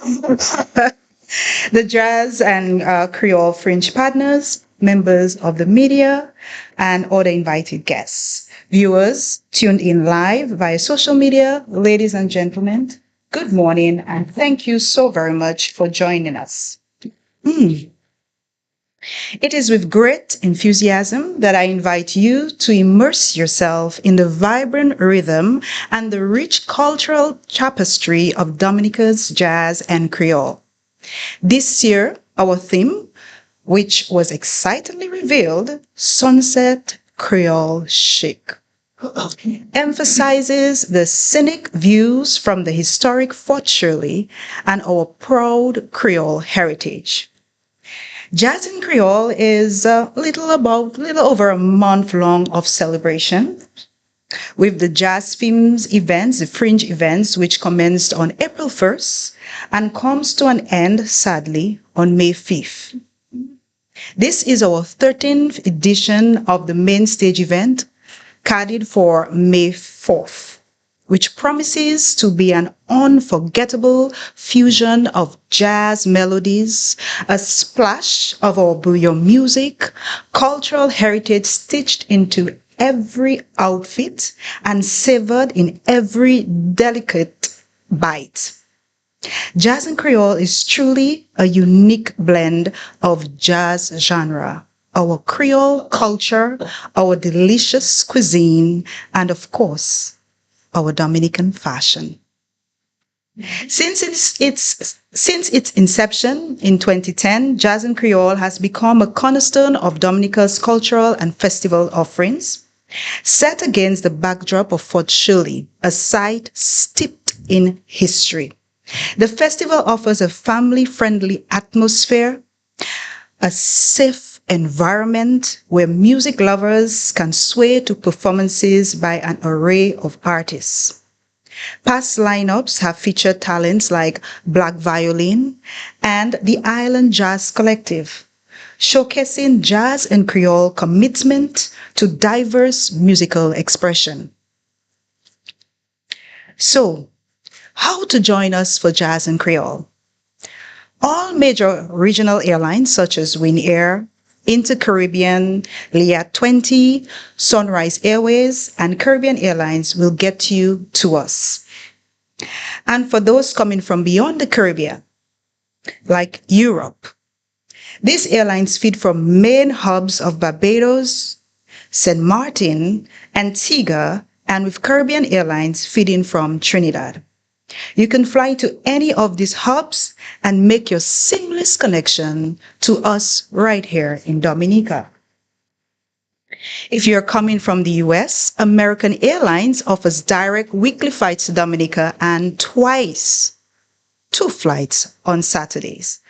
The jazz and Creole Fringe partners, members of the media, and other invited guests. Viewers tuned in live via social media, ladies and gentlemen, good morning and thank you so very much for joining us. It is with great enthusiasm that I invite you to immerse yourself in the vibrant rhythm and the rich cultural tapestry of Dominica's jazz and Creole. This year, our theme, which was excitedly revealed, Sunset Creole Chic, emphasizes the scenic views from the historic Fort Shirley and our proud Creole heritage. Jazz in Creole is a little over a month long of celebration with the Jazz Themes events, the Fringe events, which commenced on April 1st and comes to an end, sadly, on May 5th. This is our 13th edition of the main stage event, carded for May 4th, which promises to be an unforgettable fusion of jazz melodies, a splash of our bouillon music, cultural heritage stitched into every outfit and savored in every delicate bite. Jazz and Creole is truly a unique blend of jazz genre, our Creole culture, our delicious cuisine, and of course, our Dominican fashion. Since its inception in 2010, Jazz and Creole has become a cornerstone of Dominica's cultural and festival offerings, set against the backdrop of Fort Shirley, a site steeped in history. The festival offers a family-friendly atmosphere, a safe environment where music lovers can sway to performances by an array of artists. Past lineups have featured talents like Black Violin and the Island Jazz Collective, showcasing jazz and Creole commitment to diverse musical expression. So, how to join us for Jazz and Creole? All major regional airlines such as Win Air, Inter-Caribbean, Liat 20, Sunrise Airways, and Caribbean Airlines will get you to us. And for those coming from beyond the Caribbean, like Europe, these airlines feed from main hubs of Barbados, St. Martin, Antigua, and with Caribbean Airlines feeding from Trinidad. You can fly to any of these hubs and make your seamless connection to us right here in Dominica. If you're coming from the US, American Airlines offers direct weekly flights to Dominica and 2 flights on Saturdays.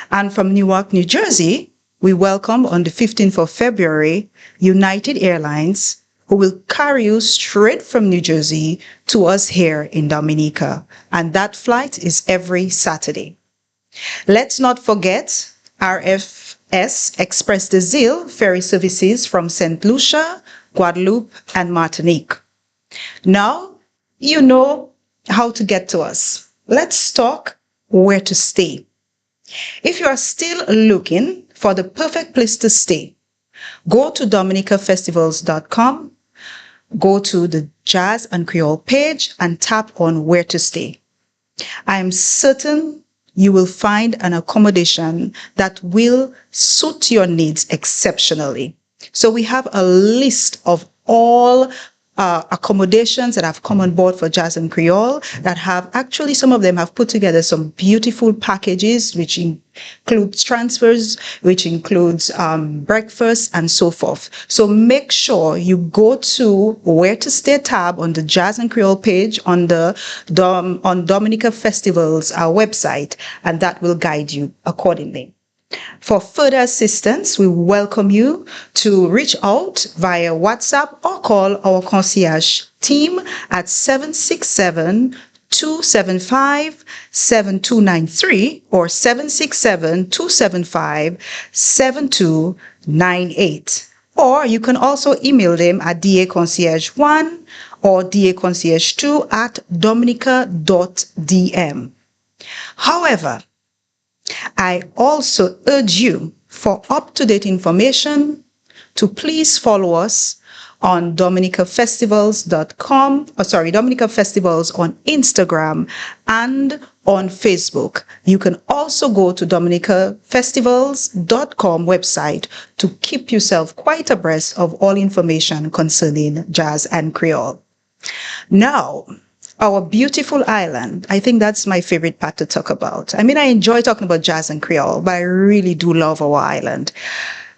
And from Newark, New Jersey, we welcome on the 15th of February, United Airlines, who will carry you straight from New Jersey to us here in Dominica. And that flight is every Saturday. Let's not forget RFS Express des Îles ferry services from St. Lucia, Guadeloupe, and Martinique. Now, you know how to get to us. Let's talk where to stay. If you are still looking for the perfect place to stay, go to dominicafestivals.com, go to the Jazz and Creole page and tap on Where to Stay. I am certain you will find an accommodation that will suit your needs exceptionally. So we have a list of all accommodations that have come on board for Jazz and Creole that have actually, some of them have put together some beautiful packages, which includes transfers, which includes breakfast and so forth. So make sure you go to Where to Stay tab on the Jazz and Creole page on the on Dominica Festival's website, and that will guide you accordingly. For further assistance, we welcome you to reach out via WhatsApp or call our concierge team at 767-275-7293 or 767-275-7298. Or you can also email them at daconcierge1 or daconcierge2 at dominica.dm. However, I also urge you, for up-to-date information, to please follow us on dominicafestivals.com, Dominica Festivals on Instagram and on Facebook. You can also go to dominicafestivals.com website to keep yourself quite abreast of all information concerning Jazz and Creole. Now, our beautiful island, I think that's my favorite part to talk about. I mean, I enjoy talking about Jazz and Creole, but I really do love our island.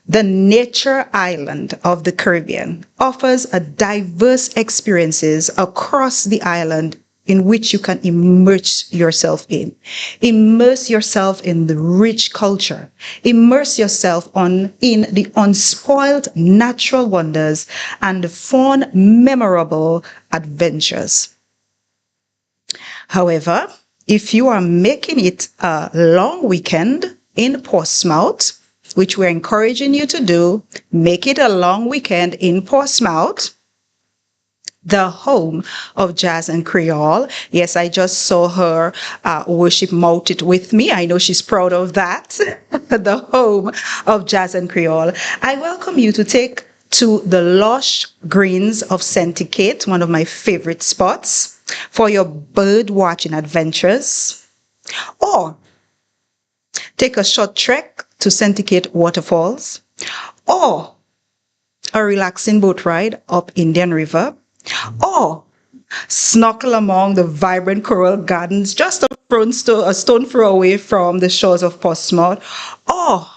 The nature island of the Caribbean offers a diverse experiences across the island in which you can immerse yourself in. Immerse yourself in the rich culture. Immerse yourself in the unspoiled natural wonders and the fun, memorable adventures. However, if you are making it a long weekend in Portsmouth, which we're encouraging you to do, make it a long weekend in Portsmouth, the home of Jazz and Creole. Yes, I just saw her worship mount it with me. I know she's proud of that. The home of Jazz and Creole. I welcome you to take to the lush greens of Santicate, one of my favorite spots, for your bird watching adventures, or take a short trek to Santicate Waterfalls, or a relaxing boat ride up Indian River, or snorkel among the vibrant coral gardens just a stone throw away from the shores of Portsmouth, or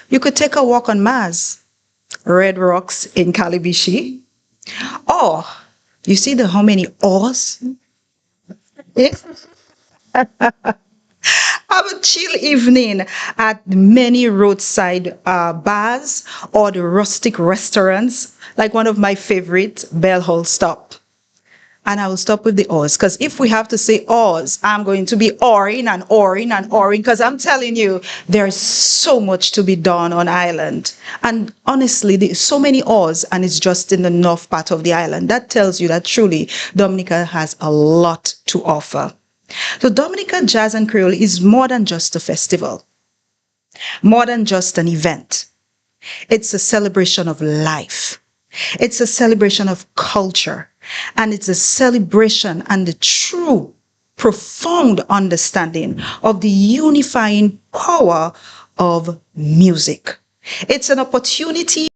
you could take a walk on Mars, Red Rocks in Calibishi, or you see how many oars? Have a chill evening at many roadside bars or the rustic restaurants, like one of my favorite, Bell Hall Stop. And I will stop with the oars, because if we have to say oars, I'm going to be oaring and oaring and oaring, because I'm telling you, there's so much to be done on island. And honestly, there's so many oars, and it's just in the north part of the island. That tells you that truly Dominica has a lot to offer. So Dominica Jazz and Creole is more than just a festival, more than just an event. It's a celebration of life. It's a celebration of culture, and it's a celebration and the true, profound understanding of the unifying power of music. It's an opportunity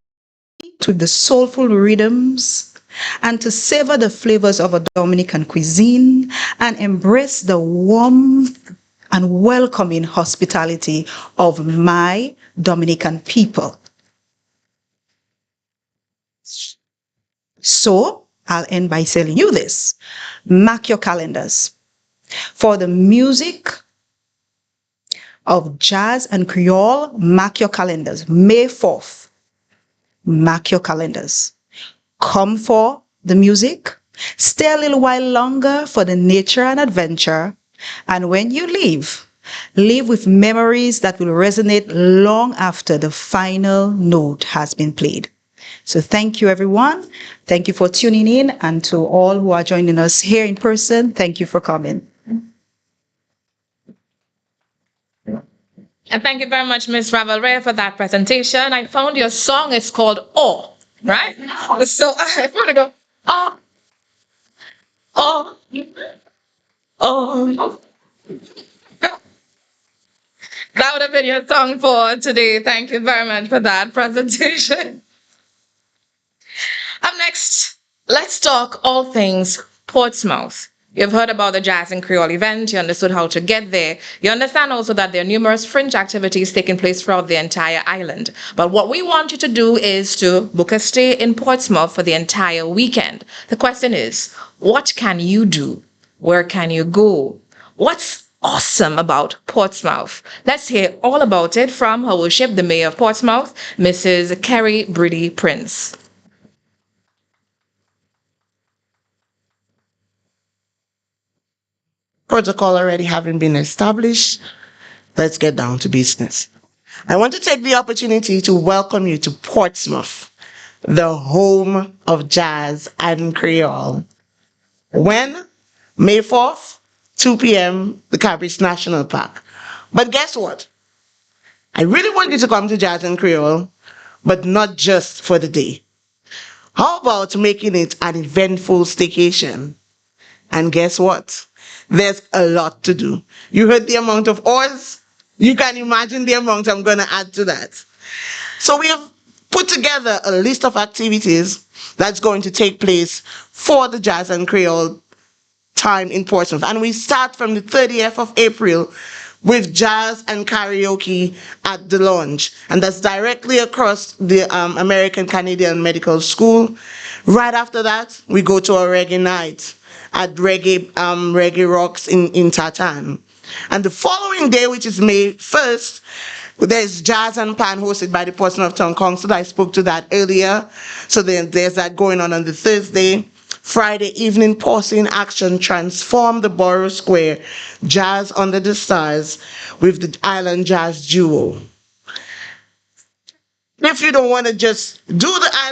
to the soulful rhythms and to savor the flavors of a Dominican cuisine and embrace the warmth and welcoming hospitality of my Dominican people. So I'll end by telling you this. Mark your calendars for the music of Jazz and Creole. Mark your calendars. May 4th. Mark your calendars. Come for the music. Stay a little while longer for the nature and adventure. And when you leave with memories that will resonate long after the final note has been played. So thank you, everyone. Thank you for tuning in, and to all who are joining us here in person, thank you for coming. And thank you very much, Ms. Ravel-Ray, for that presentation. I found your song. It's called Oh, right? So if you want to go. Oh, oh, oh. That would have been your song for today. Thank you very much for that presentation. Up next, let's talk all things Portsmouth. You've heard about the Jazz and Creole event. You understood how to get there. You understand also that there are numerous fringe activities taking place throughout the entire island. But what we want you to do is to book a stay in Portsmouth for the entire weekend. The question is, what can you do? Where can you go? What's awesome about Portsmouth? Let's hear all about it from Her Worship, the Mayor of Portsmouth, Mrs. Carrie Brady Prince. Protocol already having been established, let's get down to business. I want to take the opportunity to welcome you to Portsmouth, the home of jazz and Creole. When? May 4th, 2 p.m., the Cabris National Park. But guess what? I really want you to come to Jazz and Creole, but not just for the day. How about making it an eventful staycation? And guess what? There's a lot to do. You heard the amount of hours? You can imagine the amount I'm going to add to that. So we have put together a list of activities that's going to take place for the Jazz and Creole time in Portsmouth. And we start from the 30th of April with jazz and karaoke at the lounge. And that's directly across the American Canadian Medical School. Right after that, we go to a reggae night at Reggae Rocks in Tartan. And the following day, which is May 1st, there's Jazz and Pan hosted by the Portsmouth Town Council. I spoke to that earlier. So then there's that going on the Thursday. Friday evening, Porcelain Action transform the Borough Square, Jazz Under the Stars with the Island Jazz Duo. If you don't want to just do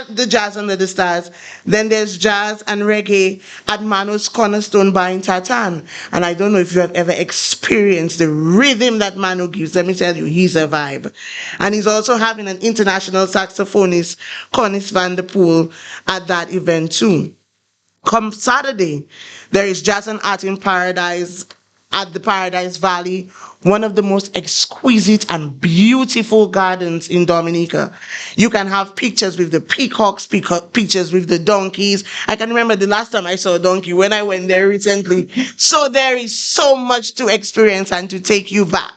the Jazz Under the Stars, then there's jazz and reggae at Mano's Cornerstone Bar in Tartan. And I don't know if you have ever experienced the rhythm that Mano gives. Let me tell you, he's a vibe. And he's also having an international saxophonist, Connis van der Poel, at that event too. Come Saturday, there is Jazz and Art in Paradise at the Paradise Valley, one of the most exquisite and beautiful gardens in Dominica. You can have pictures with the peacocks, pictures with the donkeys. I can remember the last time I saw a donkey when I went there recently. So there is so much to experience and to take you back.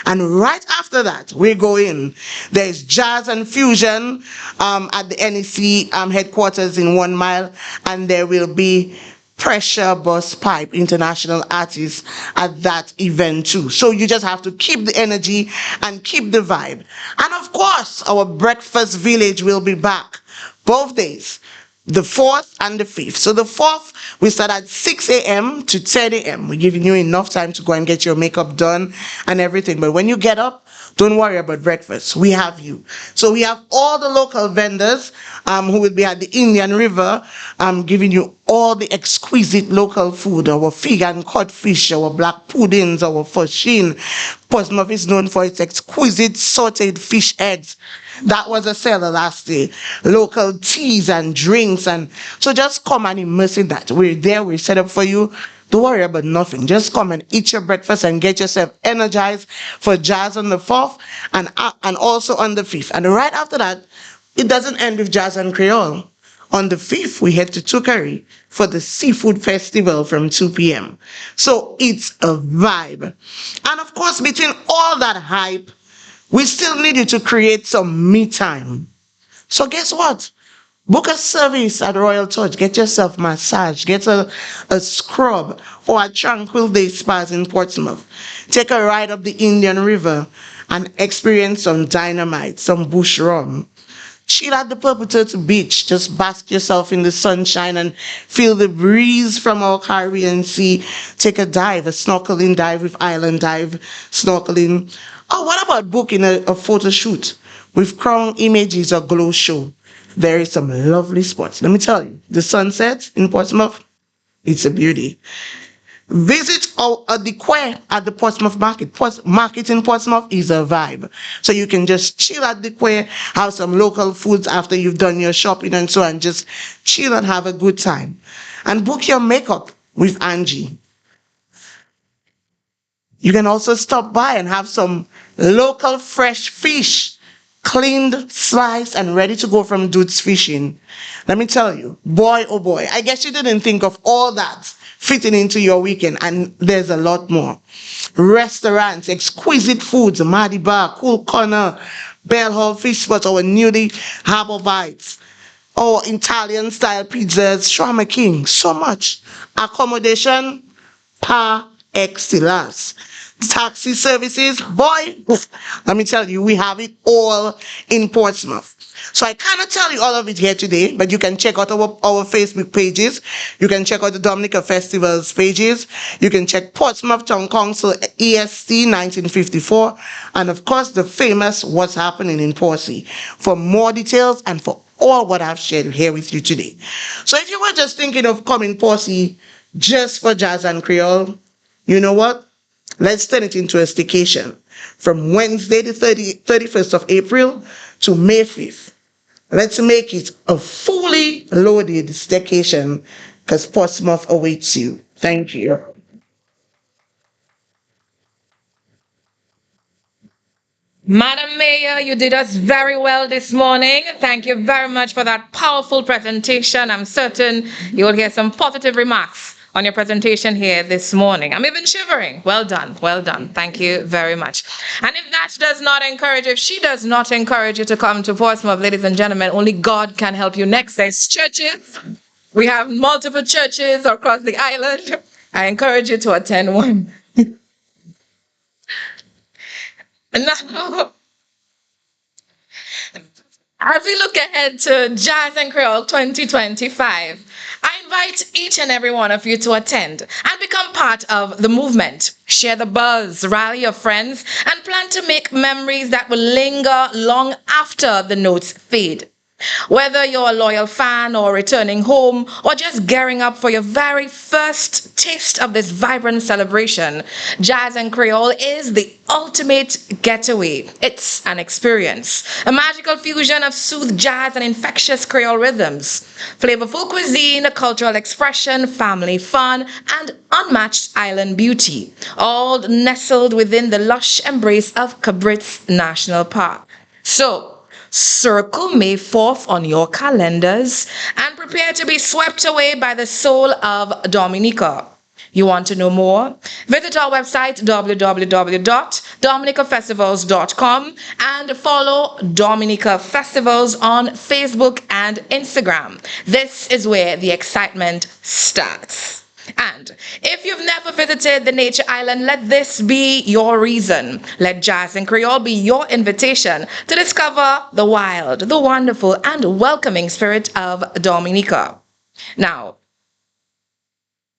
And right after that, we go in. There's Jazz and Fusion at the NEC headquarters in 1 Mile, and there will be Pressure Bus Pipe international artists at that event too. So you just have to keep the energy and keep the vibe. And of course, our breakfast village will be back both days, the 4th and the 5th. So the 4th, we start at 6 a.m. to 10 a.m. We're giving you enough time to go and get your makeup done and everything. But when you get up, don't worry about breakfast. We have you. So we have all the local vendors who will be at the Indian River giving you all the exquisite local food, our fig and codfish, our black puddings, our fasheen. Portsmouth is known for its exquisite sauteed fish eggs. That was a seller last day. Local teas and drinks. And so just come and immerse in that. We're there. We're set up for you. Don't worry about nothing. Just come and eat your breakfast and get yourself energized for jazz on the 4th and also on the 5th. And right after that, it doesn't end with Jazz and Creole. On the 5th, we head to Tukari for the Seafood Festival from 2 p.m. So it's a vibe. And of course, between all that hype, we still need you to create some me time. So guess what? Book a service at Royal Touch. Get yourself massage. Get a scrub or a tranquil day spas in Portsmouth. Take a ride up the Indian River and experience some dynamite, some bush rum. Chill at the Perpetuity Beach. Just bask yourself in the sunshine and feel the breeze from our Caribbean Sea. Take a dive, a snorkeling dive with Island Dive snorkeling. Oh, what about booking a photo shoot with Crown Images or Glow Show? There is some lovely spots. Let me tell you, the sunset in Portsmouth, it's a beauty. Visit the Quay at the Portsmouth Market. Market in Portsmouth is a vibe. So you can just chill at the Quay, have some local foods after you've done your shopping and so on. Just chill and have a good time. And book your makeup with Angie. You can also stop by and have some local fresh fish, cleaned, sliced, and ready to go from Dude's Fishing. Let me tell you, boy, oh boy, I guess you didn't think of all that fitting into your weekend, and there's a lot more. Restaurants, exquisite foods, Maddy Bar, Cool Corner, Bell Hall Fish Spot, our newly Harbor Bites, our Italian-style pizzas, Shawarma King, so much. Accommodation, par excellence. Taxi services, boy, let me tell you, we have it all in Portsmouth. So I cannot tell you all of it here today, but you can check out our Facebook pages. You can check out the Dominica Festivals pages. You can check Portsmouth Town Council EST 1954, and of course the famous What's Happening in Porsey for more details and for all what I've shared here with you today. So if you were just thinking of coming Porsey just for Jazz and Creole, you know what? Let's turn it into a staycation from Wednesday the 31st of April to May 5th. Let's make it a fully loaded staycation because Portsmouth awaits you. Thank you. Madam Mayor, you did us very well this morning. Thank you very much for that powerful presentation. I'm certain you will hear some positive remarks on your presentation here this morning. I'm even shivering. Well done. Well done. Thank you very much. And if that does not encourage, if she does not encourage you to come to Portsmouth, ladies and gentlemen, only God can help you next. There's churches. We have multiple churches across the island. I encourage you to attend one. Now, as we look ahead to Jazz and Creole 2025, I invite each and every one of you to attend and become part of the movement. Share the buzz, rally your friends, and plan to make memories that will linger long after the notes fade. Whether you're a loyal fan or returning home or just gearing up for your very first taste of this vibrant celebration, Jazz and Creole is the ultimate getaway. It's an experience, a magical fusion of soothed jazz and infectious Creole rhythms, flavorful cuisine, cultural expression, family fun, and unmatched island beauty, all nestled within the lush embrace of Cabrit's National Park. So, circle May 4th on your calendars and prepare to be swept away by the soul of Dominica. You want to know more? Visit our website www.dominicafestivals.com and follow Dominica Festivals on Facebook and Instagram. This is where the excitement starts. And if you've never visited the Nature Island, let this be your reason. Let Jazz and Creole be your invitation to discover the wild, the wonderful, and welcoming spirit of Dominica. Now,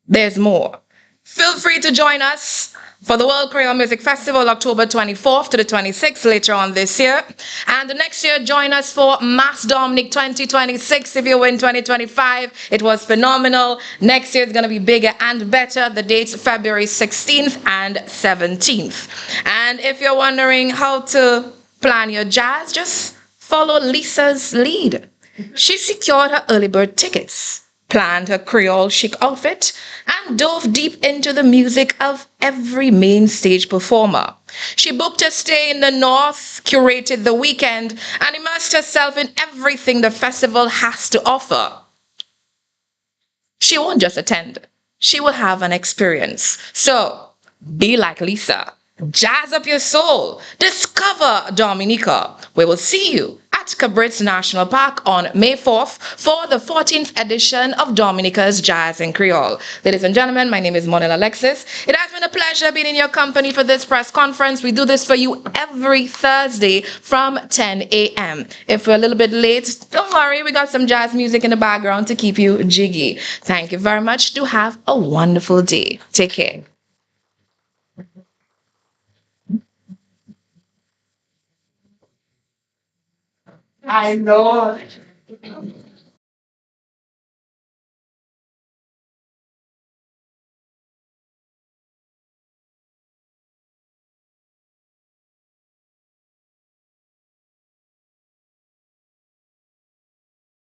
there's more. Feel free to join us for the World Creole Music Festival, October 24th to the 26th later on this year. And next year, join us for Mass Dominic 2026. If you win 2025, it was phenomenal. Next year is going to be bigger and better. The dates February 16th and 17th. And if you're wondering how to plan your jazz, just follow Lisa's lead. She secured her early bird tickets, planned her Creole chic outfit, and dove deep into the music of every main stage performer. She booked a stay in the North, curated the weekend, and immersed herself in everything the festival has to offer. She won't just attend. She will have an experience. So, be like Lisa. Jazz up your soul. Discover Dominica. We will see you at Cabrit's National Park on May 4th for the 14th edition of Dominica's Jazz and Creole. Ladies and gentlemen, my name is Monel Alexis. It has been a pleasure being in your company for this press conference. We do this for you every Thursday from 10 a.m. If we're a little bit late, don't worry, we got some jazz music in the background to keep you jiggy. Thank you very much. Do have a wonderful day. Take care. I know.